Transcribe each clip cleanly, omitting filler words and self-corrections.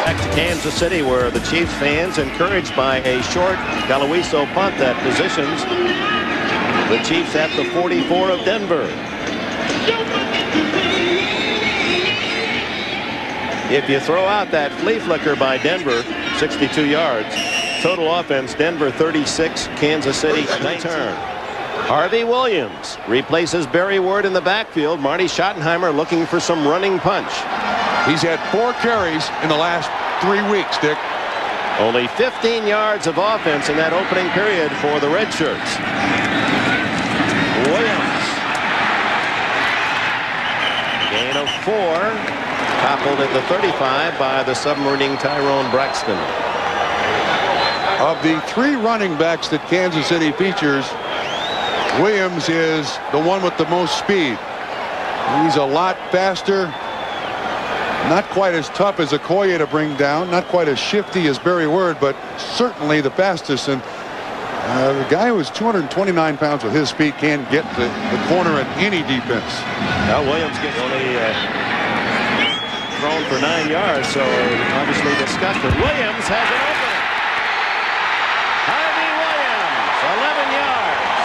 Back to Kansas City, where the Chiefs fans, encouraged by a short Galuiso punt that positions the Chiefs at the 44 of Denver. If you throw out that flea flicker by Denver, 62 yards. Total offense, Denver 36, Kansas City 19. Harvey Williams replaces Barry Ward in the backfield. Marty Schottenheimer looking for some running punch. He's had 4 carries in the last 3 weeks, Dick. Only 15 yards of offense in that opening period for the Red Shirts. Williams. Gain of 4. Toppled at the 35 by the submarining Tyrone Braxton. Of the 3 running backs that Kansas City features, Williams is the one with the most speed. He's a lot faster. Not quite as tough as Okoye to bring down. Not quite as shifty as Barry Word, but certainly the fastest. And the guy who is 229 pounds with his speed can get to the corner in any defense. Now Williams gets only thrown for 9 yards, so obviously disgusted. Williams has it open. Harvey Williams, 11 yards.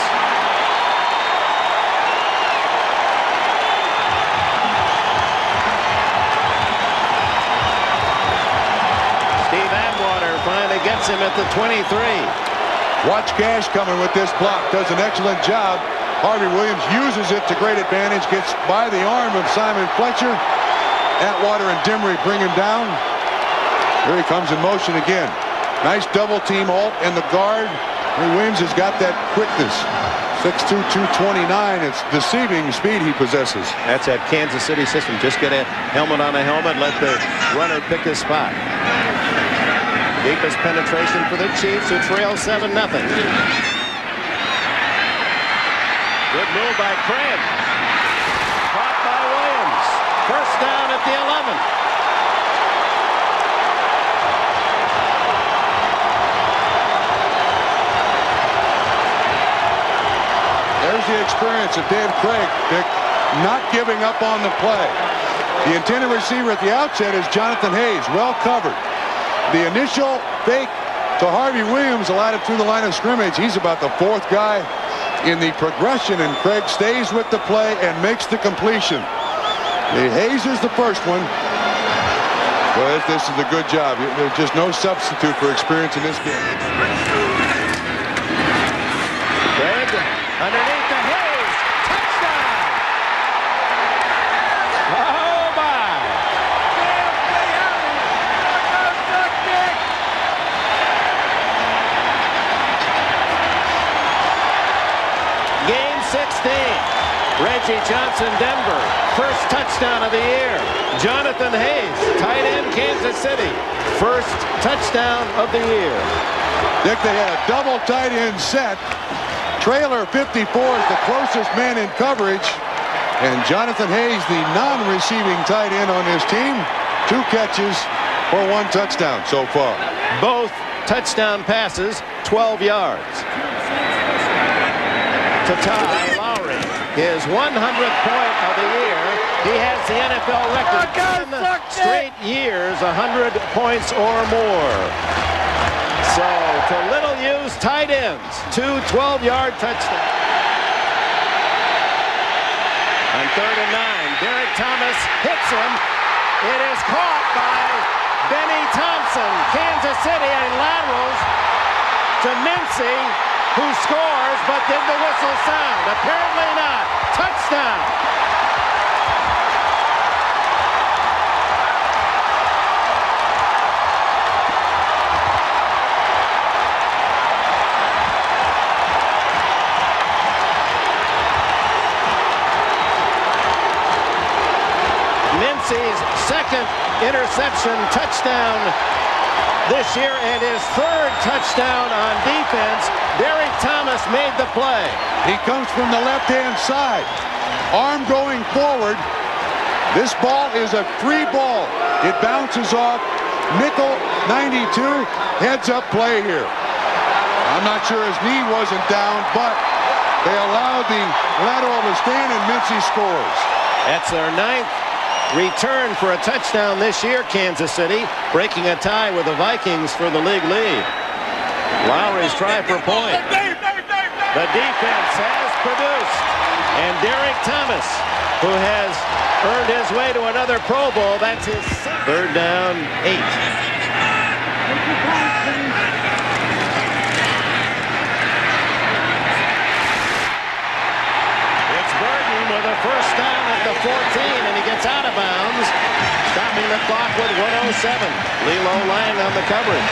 Steve Atwater finally gets him at the 23. Watch Gash coming with this block. Does an excellent job. Harvey Williams uses it to great advantage. Gets by the arm of Simon Fletcher. Atwater and Dimry bring him down. Here he comes in motion again. Nice double team halt and the guard. Williams has got that quickness. 6'2", 229. It's deceiving speed he possesses. That's that Kansas City system. Just get a helmet on a helmet. Let the runner pick his spot. Deepest penetration for the Chiefs, who trail 7-0. Good move by Craig. Caught by Williams. First down at the 11. There's the experience of Dave Craig, Dick, not giving up on the play. The intended receiver at the outset is Jonathan Hayes, well covered. The initial fake to Harvey Williams allowed it through the line of scrimmage. He's about the 4th guy in the progression, and Craig stays with the play and makes the completion. Hayes is the first one. But this is a good job. There's just no substitute for experience in this game. Craig underneath the Hayes. Touchdown! Oh, my. Game 16. Reggie Johnson, Denver. First touchdown of the year. Jonathan Hayes, tight end, Kansas City. First touchdown of the year. Dick, they had a double tight end set. Trailer 54 is the closest man in coverage. And Jonathan Hayes, the non-receiving tight end on his team. 2 catches for 1 touchdown so far. Both touchdown passes, 12 yards. To Ty Lowry, his 100th point of the year. He has the NFL record 10 straight years, 100 points or more. So to little use tight ends, 2 12-yard touchdowns. On 3rd and 9, Derek Thomas hits him. It is caught by Benny Thompson. Kansas City and laterals to Mincy, who scores, but did the whistle sound? Apparently not. Touchdown. Mincy's second interception touchdown this year and his 3rd touchdown on defense. Derek Thomas made the play. He comes from the left-hand side. Arm going forward. This ball is a free ball. It bounces off nickel 92. Heads-up play here. I'm not sure his knee wasn't down, but they allowed the lateral to stand, and Mincy scores. That's their 9th returned for a touchdown this year, Kansas City, breaking a tie with the Vikings for the league lead. Lowry's try for point. The defense has produced. And Derek Thomas, who has earned his way to another Pro Bowl, that's his third down, 8. It's Burton with a first down at the 14, and he gets out of bounds, stopping the clock with 1:07. Lilo Lang on the coverage.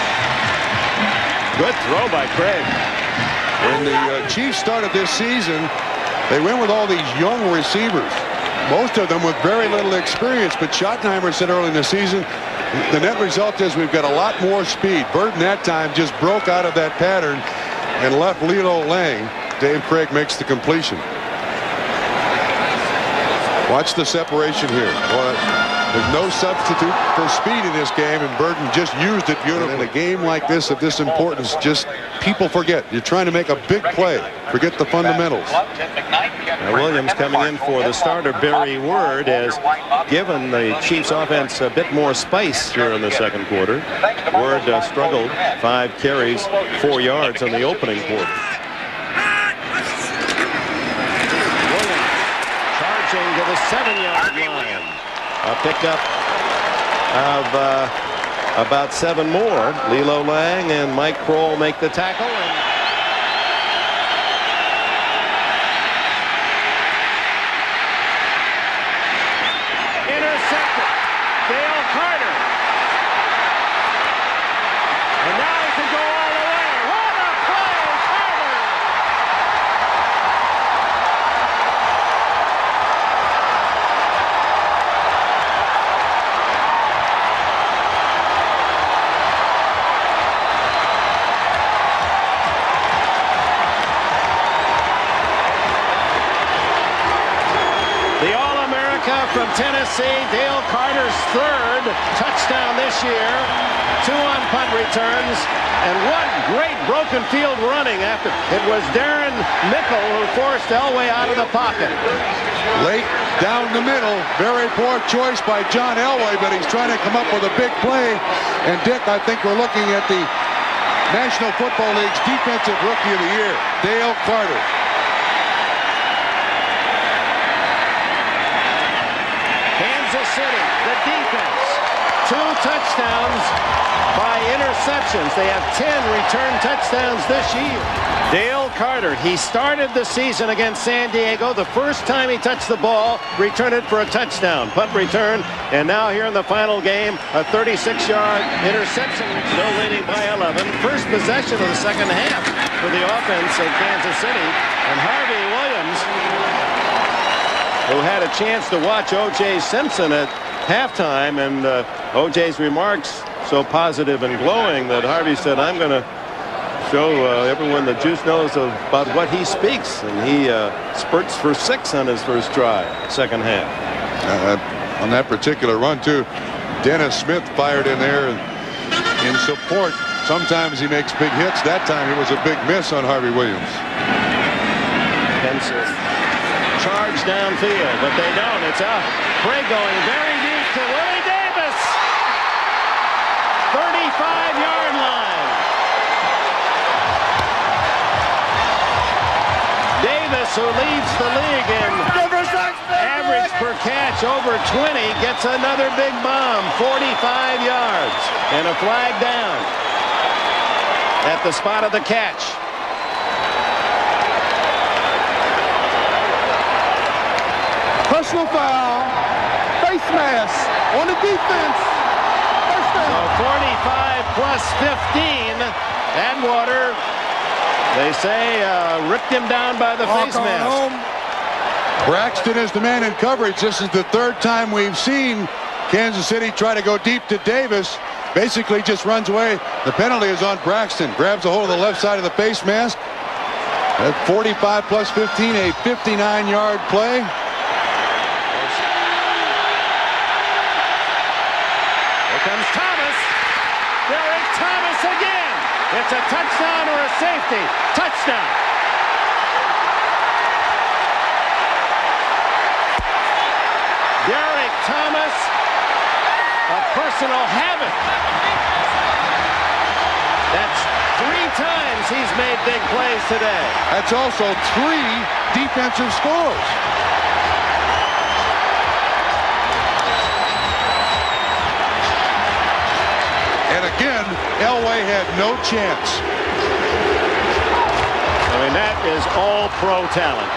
Good throw by Craig. When the Chiefs started this season, they went with all these young receivers, most of them with very little experience. But Schottenheimer said early in the season, the net result is we've got a lot more speed. Burton that time just broke out of that pattern and left Lilo Lang. Dave Craig makes the completion. Watch the separation here. Well, there's no substitute for speed in this game, and Burton just used it beautifully. In a game like this of this importance, just people forget. You're trying to make a big play. Forget the fundamentals. Now Williams coming in for the starter, Barry Word, has given the Chiefs offense a bit more spice here in the second quarter. Word struggled, 5 carries, 4 yards on the opening quarter. Williams charging to the 7-yard line. A pickup of about 7 more. Lilo Lang and Mike Kroll make the tackle. Intercepted. Dale Carter. And now he can go all the way. What a play, Carter! The All-America from Tennessee, Dale Carter's 3rd touchdown this year. 2 on punt returns, and what great broken field running after. It was Darren Mickle who forced Elway out of the pocket. Late down the middle, very poor choice by John Elway, but he's trying to come up with a big play. And Dick, I think we're looking at the National Football League's Defensive Rookie of the Year, Dale Carter. Kansas City, the defense, 2 touchdowns by interceptions. They have 10 return touchdowns this year. Dale Carter, he started the season against San Diego. The first time he touched the ball, returned it for a touchdown, punt return, and now here in the final game, a 36-yard interception, still leading by 11. First possession of the second half for the offense of Kansas City, and Harvey Williams, who had a chance to watch O.J. Simpson at halftime, and O.J.'s remarks so positive and glowing that Harvey said, I'm going to show everyone the juice knows about what he speaks, and he spurts for 6 on his first try, second half. On that particular run, too, Dennis Smith fired in there in support. Sometimes he makes big hits. That time it was a big miss on Harvey Williams. Pencil. Charge downfield, but they don't. It's out. Craig going very deep to Willie Davis. 35-yard line. Davis, who leads the league in average per catch over 20, gets another big bomb. 45 yards and a flag down at the spot of the catch. Personal foul, face mask on the defense. First down. So 45 plus 15. Atwater, they say, ripped him down by the face mask. Braxton is the man in coverage. This is the 3rd time we've seen Kansas City try to go deep to Davis. Basically just runs away. The penalty is on Braxton. Grabs a hold of the left side of the face mask. At 45 plus 15, a 59-yard play. Comes Thomas. Derek Thomas again. It's a touchdown or a safety. Touchdown. Derek Thomas of personal havoc. That's 3 times he's made big plays today. That's also 3 defensive scores. And again, Elway had no chance. I mean, that is all pro talent.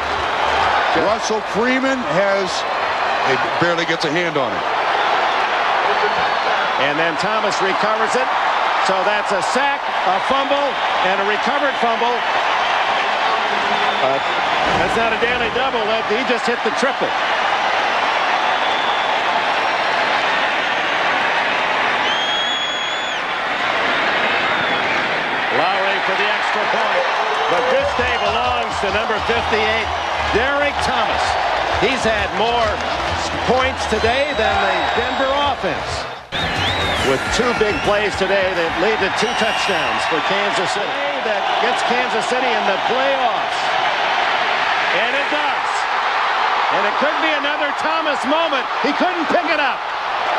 Russell Freeman barely gets a hand on it. And then Thomas recovers it. So that's a sack, a fumble, and a recovered fumble. That's not a daily double. He just hit the triple. Lowry for the extra point. But this day belongs to number 58, Derek Thomas. He's had more points today than the Denver offense. With 2 big plays today that lead to 2 touchdowns for Kansas City. That gets Kansas City in the playoffs. And it does. And it could be another Thomas moment. He couldn't pick it up.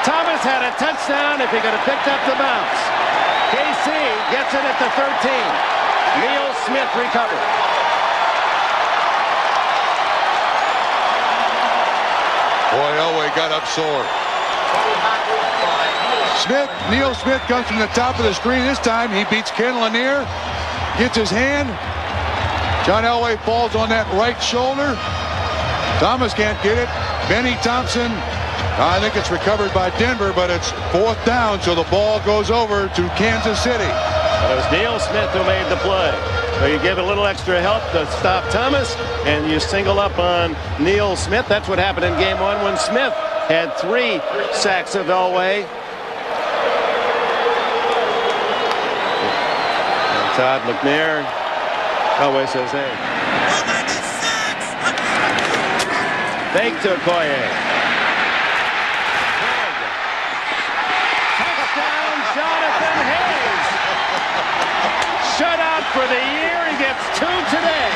Thomas had a touchdown if he could have picked up the bounce. KC gets it at the 13. Neil Smith recovered. Boy, Elway got up sore. Neil Smith comes from the top of the screen. This time he beats Ken Lanier, gets his hand. John Elway falls on that right shoulder. Thomas can't get it. Benny Thompson, I think it's recovered by Denver, but it's 4th down, so the ball goes over to Kansas City. It was Neil Smith who made the play. So you give a little extra help to stop Thomas, and you single up on Neil Smith. That's what happened in game 1 when Smith had 3 sacks of Elway. Todd McNair. Elway says, hey. Fake to Okoye. Touchdown, Jonathan Hayes. Shutout for the year. He gets 2 today.